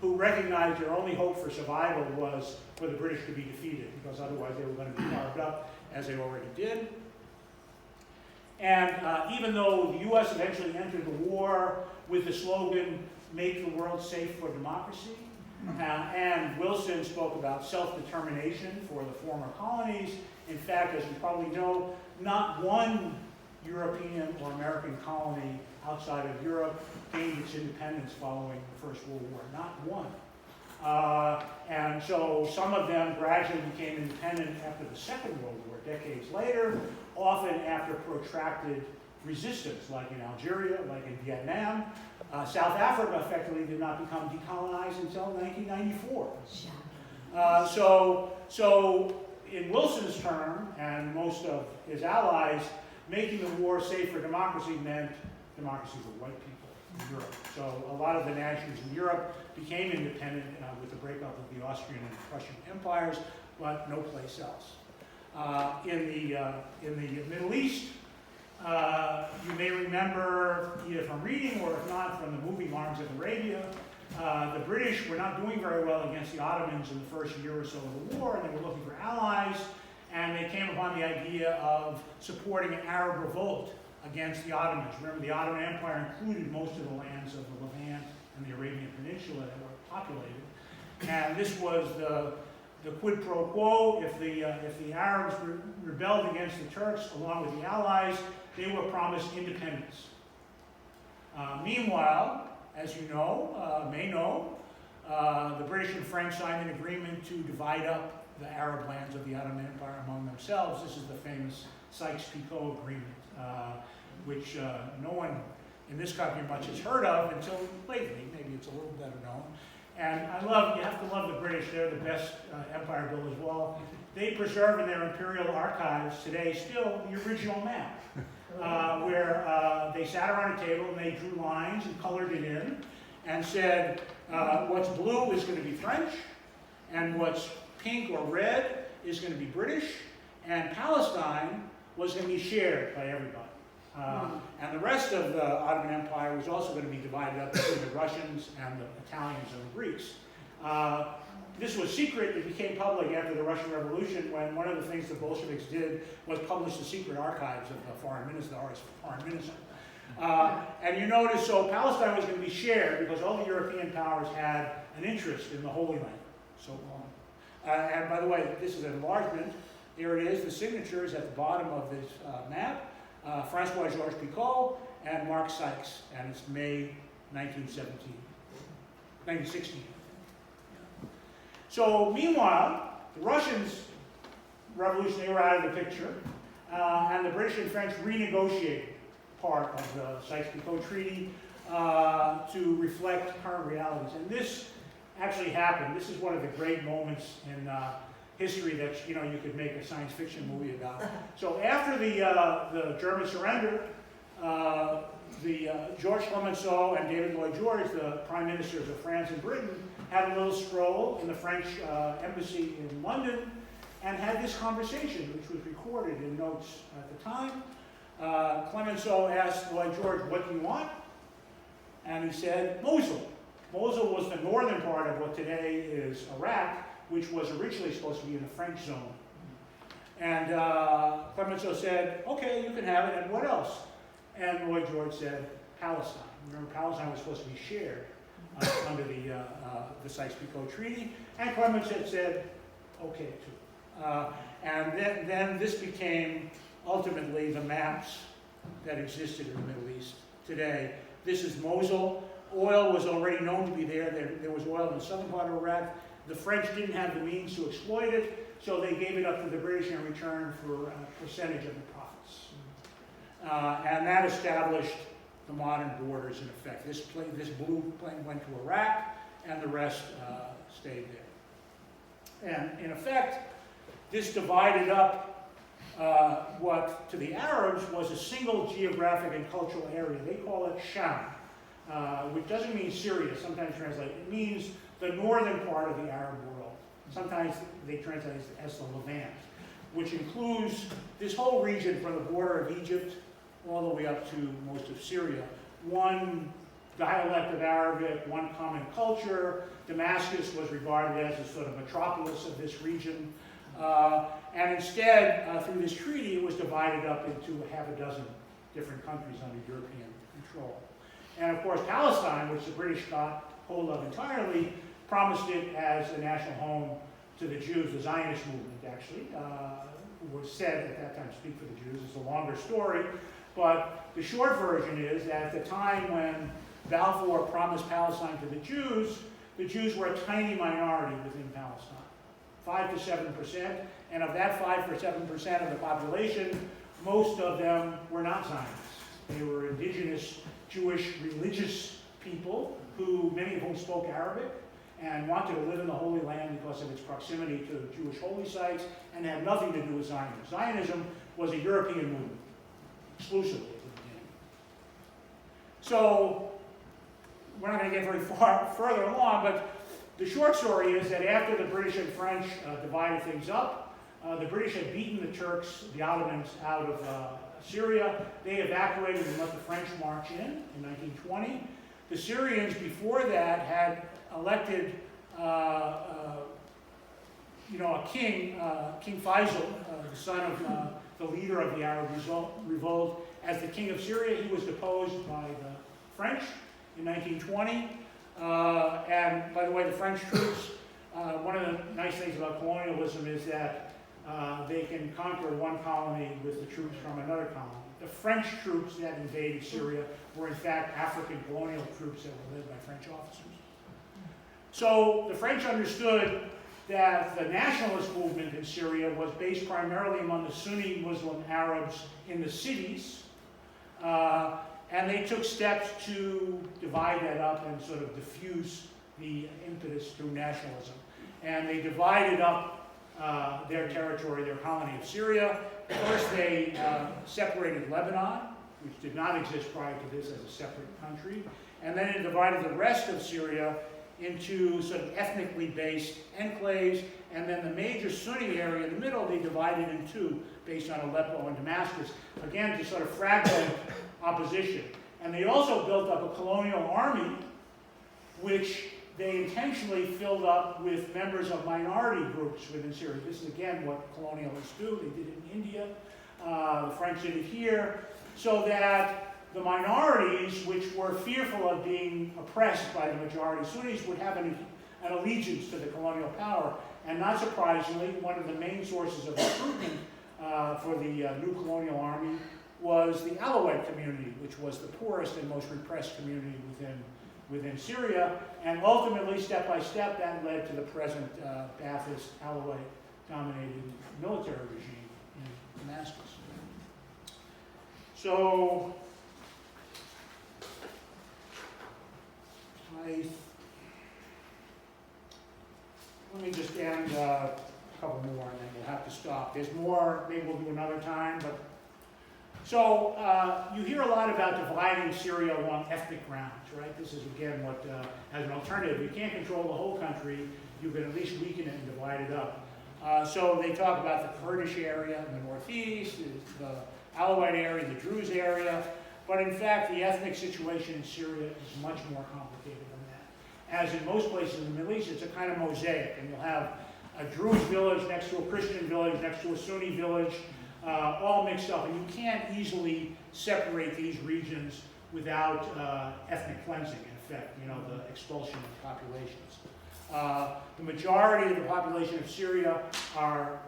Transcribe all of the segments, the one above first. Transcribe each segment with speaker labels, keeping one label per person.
Speaker 1: who recognized their only hope for survival was for the British to be defeated, because otherwise they were going to be carved up, as they already did. And even though the U.S. eventually entered the war with the slogan, "Make the world safe for democracy," and Wilson spoke about self-determination for the former colonies. In fact, as you probably know, not one European or American colony outside of Europe gained its independence following the First World War. Not one. And so some of them gradually became independent after the Second World War, decades later, often after protracted resistance, like in Algeria, like in Vietnam. South Africa effectively did not become decolonized until 1994. So in Wilson's term, and most of his allies, making the war safe for democracy meant democracy for white people in Europe. So a lot of the nations in Europe became independent with the breakup of the Austrian and Prussian empires, but no place else. In the Middle East, you may remember, either from reading or if not from the movie Lawrence of Arabia, the British were not doing very well against the Ottomans in the first year or so of the war, and they were looking for allies, and they came upon the idea of supporting an Arab revolt against the Ottomans. Remember, the Ottoman Empire included most of the lands of the Levant and the Arabian Peninsula that were populated, and this was the quid pro quo. If the Arabs rebelled against the Turks along with the Allies, they were promised independence. Meanwhile, as you may know, the British and French signed an agreement to divide up the Arab lands of the Ottoman Empire among themselves. This is the famous Sykes-Picot Agreement, which no one in this country much has heard of until lately. Maybe it's a little better known. And you have to love the British. They're the best empire builders of all. They preserve in their imperial archives today still the original map, where they sat around a table and they drew lines and colored it in and said, what's blue is going to be French, and what's pink or red is going to be British, and Palestine was going to be shared by everybody. And the rest of the Ottoman Empire was also going to be divided up between the Russians and the Italians and the Greeks. This was secret. It became public after the Russian Revolution, when one of the things the Bolsheviks did was publish the secret archives of the foreign minister, and you notice, so Palestine was going to be shared because all the European powers had an interest in the Holy Land. So on. And by the way, this is an enlargement. Here it is. The signature is at the bottom of this map. Francois Georges Picot and Mark Sykes, and it's May 1916. So meanwhile, the Russians' revolution, they were out of the picture, and the British and French renegotiated part of the Sykes-Picot Treaty to reflect current realities. And this actually happened. This is one of the great moments in history that you could make a science fiction movie about. So after the German surrender, Georges Clemenceau and David Lloyd George, the prime ministers of France and Britain, had a little stroll in the French embassy in London and had this conversation, which was recorded in notes at the time. Clemenceau asked Lloyd George, "What do you want?" And he said, "Mosul." Mosul was the northern part of what today is Iraq, which was originally supposed to be in the French zone. And Clemenceau said, "Okay, you can have it, and what else?" And Lloyd George said, "Palestine." Remember, Palestine was supposed to be shared under the Sykes-Picot Treaty, and Clemenceau said, "Okay, too." And then this became ultimately the maps that existed in the Middle East today. This is Mosul. Oil was already known to be there. There was oil in the southern part of Iraq. The French didn't have the means to exploit it, so they gave it up to the British in return for a percentage of the profits. And that established the modern borders in effect. This blue plane went to Iraq, and the rest stayed there. And in effect, this divided up what to the Arabs was a single geographic and cultural area. They call it Sham, which doesn't mean Syria, sometimes translate. It means the northern part of the Arab world. Sometimes they translate it as the Levant, which includes this whole region from the border of Egypt all the way up to most of Syria. One dialect of Arabic, one common culture. Damascus was regarded as a sort of metropolis of this region. And instead, through this treaty, it was divided up into half a dozen different countries under European control. And of course, Palestine, which the British got hold of entirely, promised it as a national home to the Jews. The Zionist movement, actually, was said at that time, speak for the Jews. It's a longer story. But the short version is that at the time when Balfour promised Palestine to the Jews were a tiny minority within Palestine, 5 to 7%. And of that 5 to 7% of the population, most of them were not Zionists. They were indigenous Jewish religious people who, many of whom spoke Arabic and wanted to live in the Holy Land because of its proximity to Jewish holy sites and had nothing to do with Zionism. Zionism was a European movement, exclusively at the beginning. So, we're not going to get very far further along, but the short story is that after the British and French divided things up, the British had beaten the Turks, the Ottomans, out of Syria. They evacuated and let the French march in 1920. The Syrians, before that, had elected a king, King Faisal, the son of the leader of the Arab revolt, as the king of Syria. He was deposed by the French in 1920. And by the way, the French troops, one of the nice things about colonialism is that they can conquer one colony with the troops from another colony. The French troops that invaded Syria were in fact African colonial troops that were led by French officers. So the French understood that the nationalist movement in Syria was based primarily among the Sunni Muslim Arabs in the cities, and they took steps to divide that up and sort of diffuse the impetus through nationalism. And they divided up their territory, their colony of Syria. First, they separated Lebanon, which did not exist prior to this as a separate country. And then it divided the rest of Syria into sort of ethnically based enclaves. And then the major Sunni area in the middle, they divided in two, based on Aleppo and Damascus, again, to sort of fragment opposition. And they also built up a colonial army, which they intentionally filled up with members of minority groups within Syria. This is, again, what colonialists do. They did it in India. The French did it here. So that the minorities, which were fearful of being oppressed by the majority Sunnis, would have an allegiance to the colonial power. And not surprisingly, one of the main sources of recruitment for the new colonial army was the Alawite community, which was the poorest and most repressed community within Syria, and ultimately, step by step, that led to the present Ba'athist, Alawite-dominated military regime in Damascus. So, let me just end a couple more, and then we'll have to stop. There's more, maybe we'll do another time, but so you hear a lot about dividing Syria along ethnic grounds, right? This is, again, what, as an alternative, you can't control the whole country, you can at least weaken it and divide it up. So they talk about the Kurdish area in the northeast, the Alawite area, the Druze area, but in fact, the ethnic situation in Syria is much more complicated than that. As in most places in the Middle East, it's a kind of mosaic, and you'll have a Druze village next to a Christian village, next to a Sunni village, all mixed up, and you can't easily separate these regions without ethnic cleansing, in effect, the expulsion of populations. The majority of the population of Syria are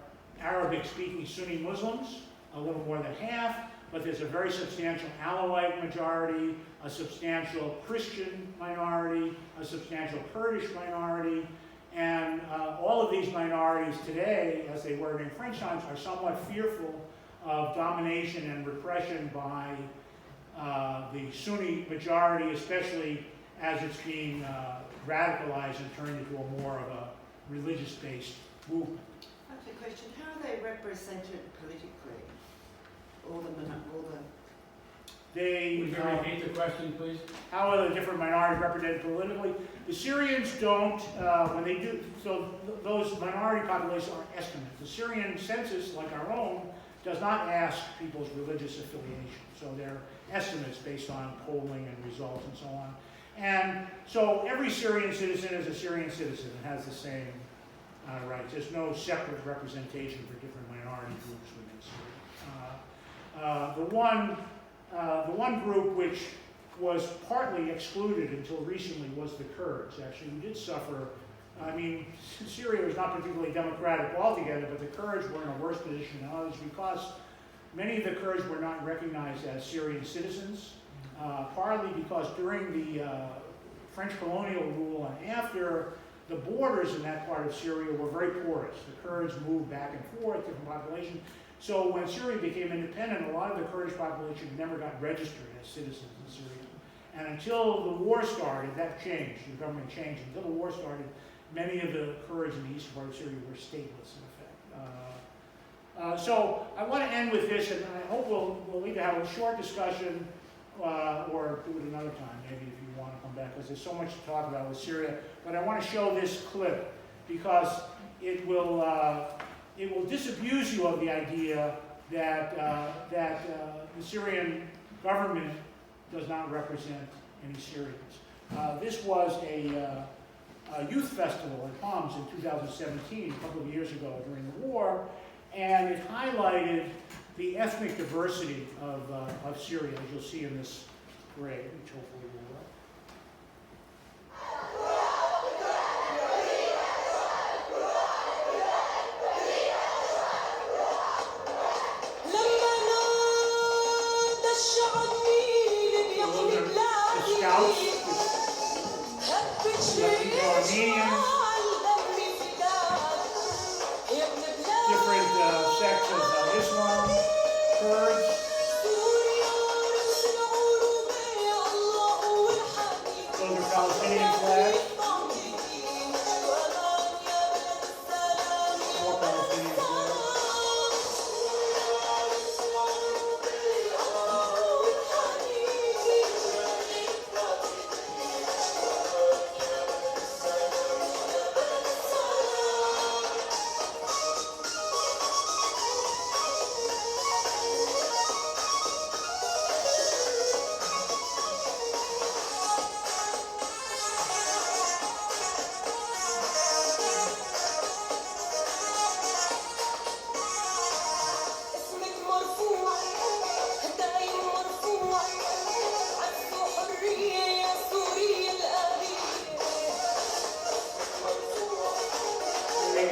Speaker 1: Arabic-speaking Sunni Muslims, a little more than half, but there's a very substantial Alawite majority, a substantial Christian minority, a substantial Kurdish minority, and all of these minorities today, as they were in French times, are somewhat fearful of domination and repression by the Sunni majority, especially as it's being radicalized and turned into a more of a religious-based movement.
Speaker 2: I have a question. How are they represented politically?
Speaker 3: Would you repeat the question, please?
Speaker 1: How are the different minorities represented politically? The Syrians don't, when they do, so those minority populations are estimates. The Syrian census, like our own, does not ask people's religious affiliation. So they're estimates based on polling and results and so on. And so every Syrian citizen is a Syrian citizen and has the same rights. There's no separate representation for different minority groups within Syria. The one group which was partly excluded until recently was the Kurds, actually, who did suffer. I mean, Syria was not particularly democratic altogether, but the Kurds were in a worse position than others because many of the Kurds were not recognized as Syrian citizens, partly because during the French colonial rule and after, the borders in that part of Syria were very porous. The Kurds moved back and forth, different population. So when Syria became independent, a lot of the Kurdish population never got registered as citizens in Syria. And until the war started, that changed, the government changed. Until the war started, many of the Kurds in the eastern part of Syria were stateless, in effect. So I want to end with this, and I hope we'll either have a short discussion or do it another time, maybe if you want to come back, because there's so much to talk about with Syria. But I want to show this clip because it will disabuse you of the idea that the Syrian government does not represent any Syrians. This was a youth festival at Palms in 2017, a couple of years ago during the war, and it highlighted the ethnic diversity of Syria, as you'll see in this parade, which hopefully will work. Different sects of Islam, Kurds. Those are Palestinian flags. More Palestinian flags.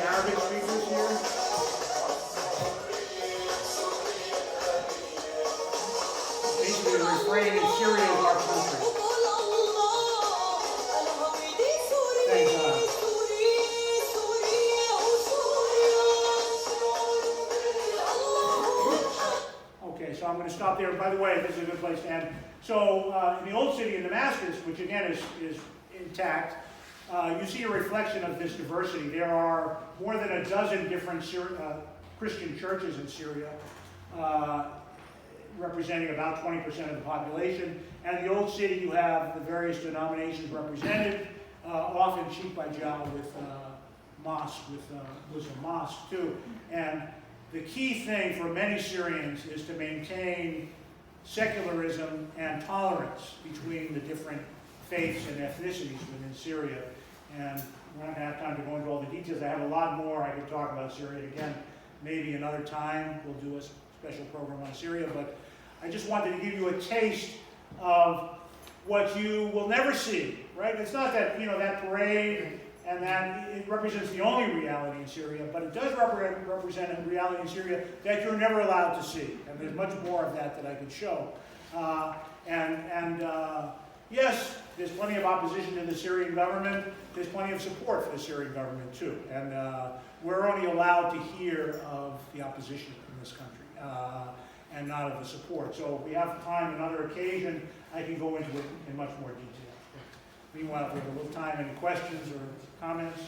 Speaker 1: Arabic speakers here? Basically, the refrain in Syria is our country. Thank God. Okay, so I'm going to stop there. By the way, this is a good place to end. So, in the old city in Damascus, which again is intact, you see a reflection of this diversity. There are more than a dozen different Christian churches in Syria, representing about 20% of the population. And in the old city, you have the various denominations represented, often cheek by jowl with mosque, with Muslim mosque too. And the key thing for many Syrians is to maintain secularism and tolerance between the different faiths and ethnicities within Syria. And we're not going to have time to go into all the details. I have a lot more I could talk about Syria. Again, maybe another time we'll do a special program on Syria. But I just wanted to give you a taste of what you will never see, right? It's not that, that parade and that it represents the only reality in Syria, but it does represent a reality in Syria that you're never allowed to see. And there's much more of that I could show. Yes, there's plenty of opposition to the Syrian government. There's plenty of support for the Syrian government too. And we're only allowed to hear of the opposition in this country and not of the support. So if we have time, another occasion, I can go into it in much more detail. Meanwhile, if we have a little time, any questions or comments?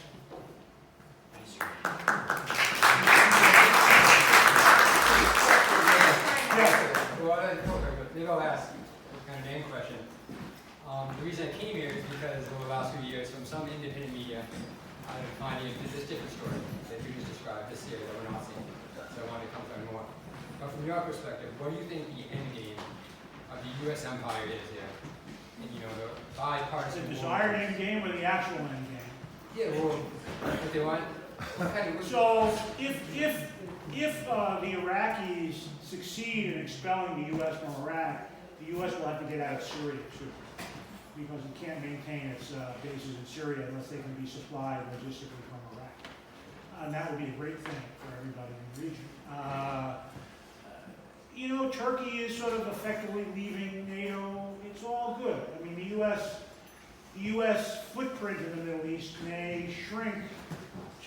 Speaker 4: Yeah. Well, maybe I'll ask kind of main question. The reason I came here is because over the last few years, from some independent media, I've been finding this different story that you just described, this year that we're not seeing. So I wanted to come learn more. But from your perspective, what do you think the end game of the U.S. empire is here? you know, the
Speaker 1: It's
Speaker 4: bipartisan.
Speaker 1: a desired end game or the actual end game?
Speaker 4: Yeah, well, what they want.
Speaker 1: So if the Iraqis succeed in expelling the U.S. from Iraq, the U.S. will have to get out of Syria too, because it can't maintain its bases in Syria unless they can be supplied logistically from Iraq. And that would be a great thing for everybody in the region. You know, Turkey is sort of effectively leaving NATO. It's all good. I mean, the U.S. footprint in the Middle East may shrink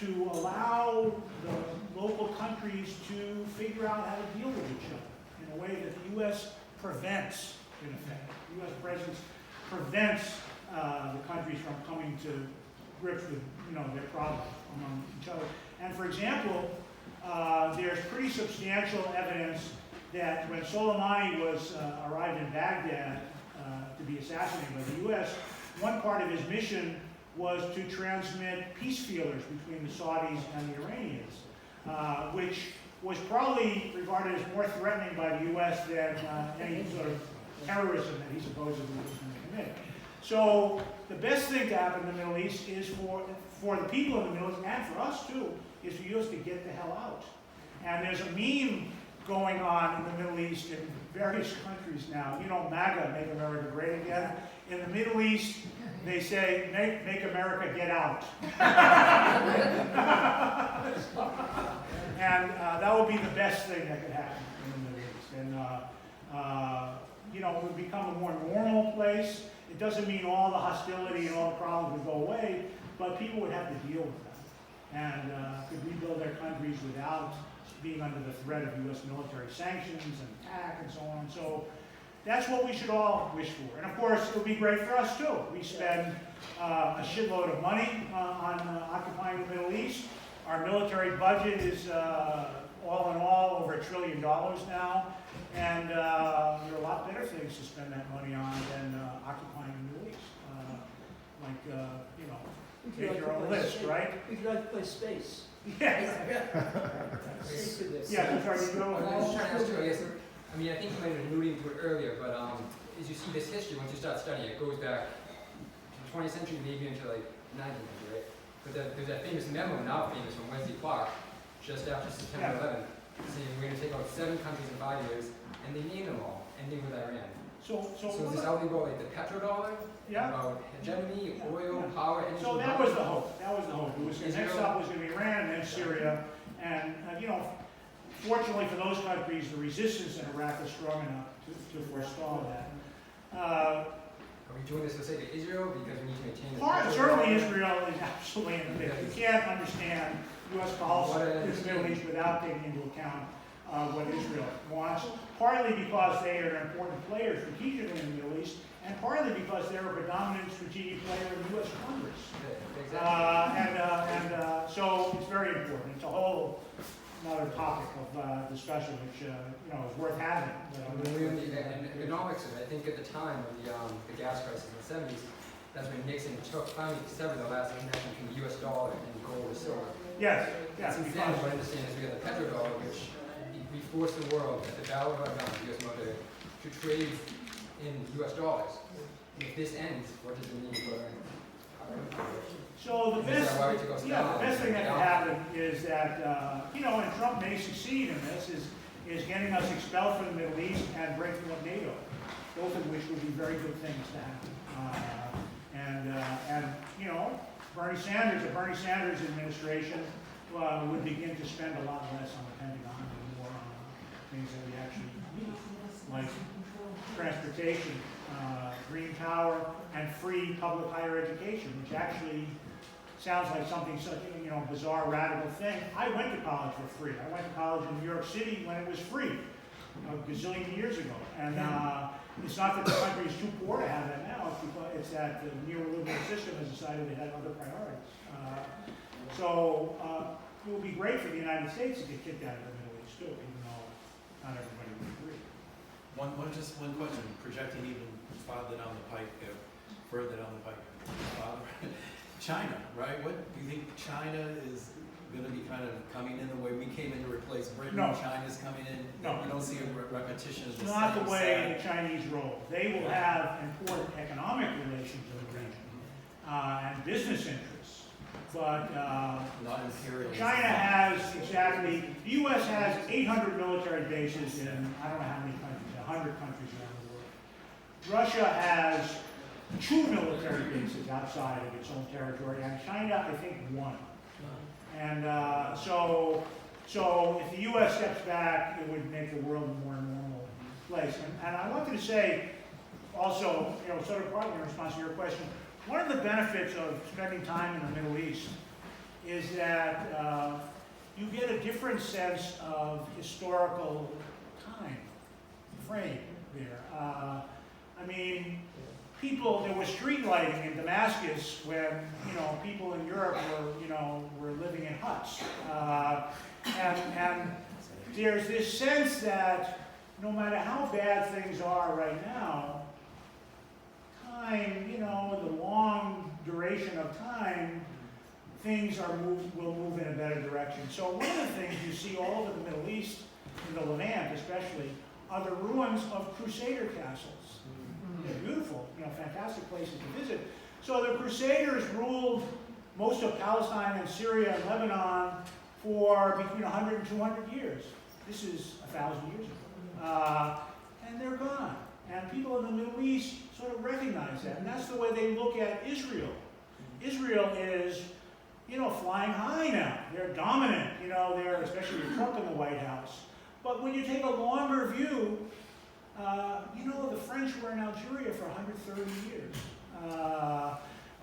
Speaker 1: to allow the local countries to figure out how to deal with each other in a way that the U.S. prevents, in effect. The U.S. presence prevents the countries from coming to grips with, you know, their problems among each other. And for example, there's pretty substantial evidence that when Soleimani arrived in Baghdad to be assassinated by the U.S., one part of his mission was to transmit peace feelers between the Saudis and the Iranians, which was probably regarded as more threatening by the U.S. than any sort of terrorism that he supposedly was going to commit. So the best thing to happen in the Middle East is for the people in the Middle East, and for us too, is for us to get the hell out. And there's a meme going on in the Middle East in various countries now. You know, MAGA, Make America Great Again. In the Middle East, they say, make America get out. And that would be the best thing that could happen in the Middle East. And, you know, it would become a more normal place. It doesn't mean all the hostility and all the problems would go away, but people would have to deal with them and could rebuild their countries without being under the threat of U.S. military sanctions and attack and so on. So that's what we should all wish for. And of course, it would be great for us too. We spend a shitload of money on occupying the Middle East. Our military budget is all in all over $1 trillion now. And there are a lot better things to spend that money on than occupying the Middle East. You know, make your own list, right?
Speaker 5: We could like to play space.
Speaker 1: Yeah.
Speaker 5: Space with this.
Speaker 1: Yeah, I'm sorry, you
Speaker 4: I
Speaker 1: go.
Speaker 4: was just trying to ask you, I guess, I mean, I think you might have been alluding to it earlier, but as you see this history, once you start studying it, goes back to the 20th century, maybe into like 19th century, right? But there's that famous memo, now famous, from Wesley Clark, just after September 11th, saying we're going to take out 7 countries in 5 years, and they named them all, ending with Iran. So is this how they go, like the petrodollar?
Speaker 1: Yeah.
Speaker 4: About hegemony, oil,
Speaker 1: Yeah.
Speaker 4: power, energy.
Speaker 1: So that was the hope. That was the hope. It was next up was going to be Iran and then Syria. And you know, fortunately for those countries, the resistance in Iraq was strong enough to forestall that.
Speaker 4: Are we doing this for the sake of Israel because we need to maintain the
Speaker 1: Certainly Israel is absolutely in the mix. You can't understand U.S. policy in the Middle East without taking into account what Israel wants, partly because they are an important player strategically in the Middle East, and partly because they're a predominant strategic player in the U.S. Congress. So it's very important. It's a whole another topic of discussion, which you know is worth having.
Speaker 4: And economics of it, I think at the time of the gas crisis in the 70s, that's when Nixon finally severed the last connection between the U.S. dollar and gold or silver.
Speaker 1: Yes, yes.
Speaker 4: Since then, what I understand is we got the petrodollar, which we force the world at the battle of our guns, the U.S. military, to trade in U.S. dollars. If this ends, what does it mean for our
Speaker 1: So the best thing that can happen is that, you know, and Trump may succeed in this, is getting us expelled from the Middle East and breaking up NATO, both of which would be very good things to happen. And you know, the Bernie Sanders administration would begin to spend a lot less on the Pentagon and more on things that we actually need, like transportation, green power, and free public higher education, which actually sounds like something such a bizarre, radical thing. I went to college for free. I went to college in New York City when it was free, a gazillion years ago. And it's not that the country is too poor to have that now. It's that the neoliberal system has decided it had other priorities. So it would be great for the United States to get kicked out of the Middle East too, even though not everybody would agree.
Speaker 6: One question, projecting even farther down the pike, China, right? What do you think China is gonna be kind of coming in the way we came in to replace Britain?
Speaker 1: No.
Speaker 6: China's coming in?
Speaker 1: No.
Speaker 6: You don't see a repetition of the
Speaker 1: It's
Speaker 6: same
Speaker 1: not the way
Speaker 6: sad-
Speaker 1: the Chinese roll. They will have important economic relations with the region and business interests. But
Speaker 6: Not imperial.
Speaker 1: China has exactly, the U.S. has 800 military bases in, I don't know how many countries, 100 countries around the world. Russia has 2 military bases outside of its own territory, and China, I think, 1. And so if the U.S. steps back, it would make the world a more normal place. And I wanted to say also, sort of partly in response to your question, one of the benefits of spending time in the Middle East is that you get a different sense of historical time frame there. I mean, there was street lighting in Damascus when, people in Europe were living in huts. And there's this sense that no matter how bad things are right now, time, the long duration of time, things will move in a better direction. So one of the things you see all over the Middle East, in the Levant especially, are the ruins of Crusader castles. They're beautiful, fantastic places to visit. So the Crusaders ruled most of Palestine and Syria and Lebanon for between 100 and 200 years. This is 1,000 years ago. And they're gone. And people in the Middle East sort of recognize that. And that's the way they look at Israel. Israel is, flying high now. They're dominant, they're, especially with Trump in the White House. But when you take a longer view, the French were in Algeria for 130 years.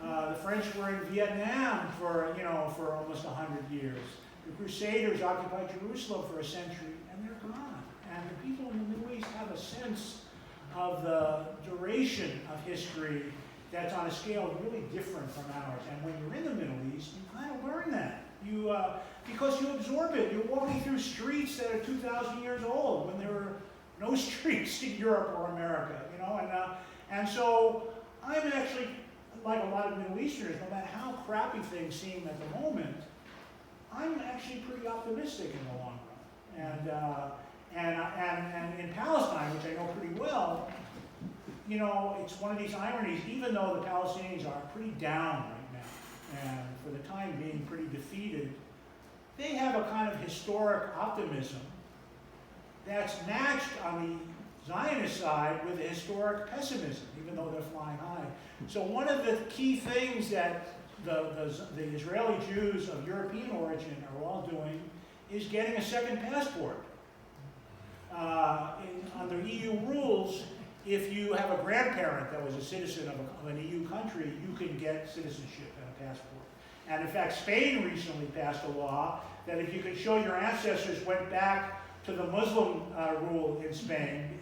Speaker 1: The French were in Vietnam for almost 100 years. The Crusaders occupied Jerusalem for a century, and they're gone. And the people in the Middle East have a sense of the duration of history that's on a scale really different from ours. And when you're in the Middle East, you kind of learn that. Because you absorb it. You're walking through streets that are 2,000 years old when there were no streets in Europe or America, and so I'm actually, like a lot of Middle Easterners, no matter how crappy things seem at the moment, I'm actually pretty optimistic in the long run. And in Palestine, which I know pretty well, it's one of these ironies, even though the Palestinians are pretty down right now, and for the time being pretty defeated, they have a kind of historic optimism that's matched on the Zionist side with a historic pessimism, even though they're flying high. So one of the key things that the Israeli Jews of European origin are all doing is getting a second passport. Under EU rules, if you have a grandparent that was a citizen of an EU country, you can get citizenship and a passport. And in fact, Spain recently passed a law that if you could show your ancestors went back to the Muslim rule in Spain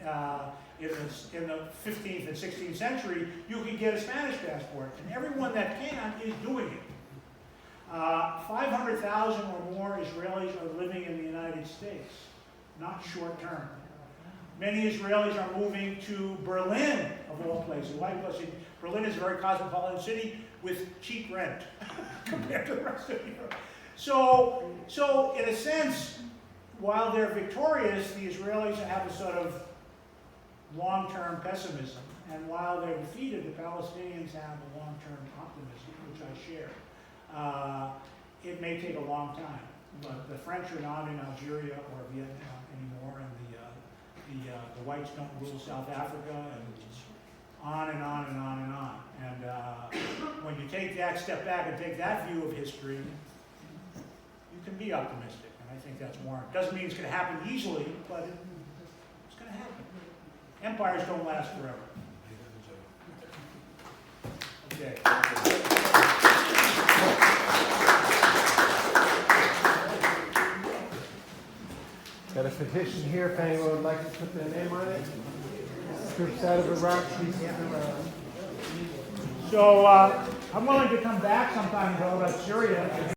Speaker 1: in the 15th and 16th century, you could get a Spanish passport. And everyone that can is doing it. 500,000 or more Israelis are living in the United States, not short term. Many Israelis are moving to Berlin, of all places. Why? Because Berlin is a very cosmopolitan city with cheap rent compared to the rest of Europe. So in a sense, while they're victorious, the Israelis have a sort of long-term pessimism. And while they're defeated, the Palestinians have a long-term optimism, which I share. It may take a long time, but the French are not in Algeria or Vietnam anymore, and the whites don't rule South Africa, and on and on and on and on. And when you take that step back and take that view of history, you can be optimistic. I think that's warranted. Doesn't mean it's going to happen easily, but it's going to happen. Empires don't last forever. Okay.
Speaker 7: Got a petition here if anyone would like to put their name on it. Troops out of Iraq, please stand around.
Speaker 1: So I'm willing to come back sometime and talk about Syria.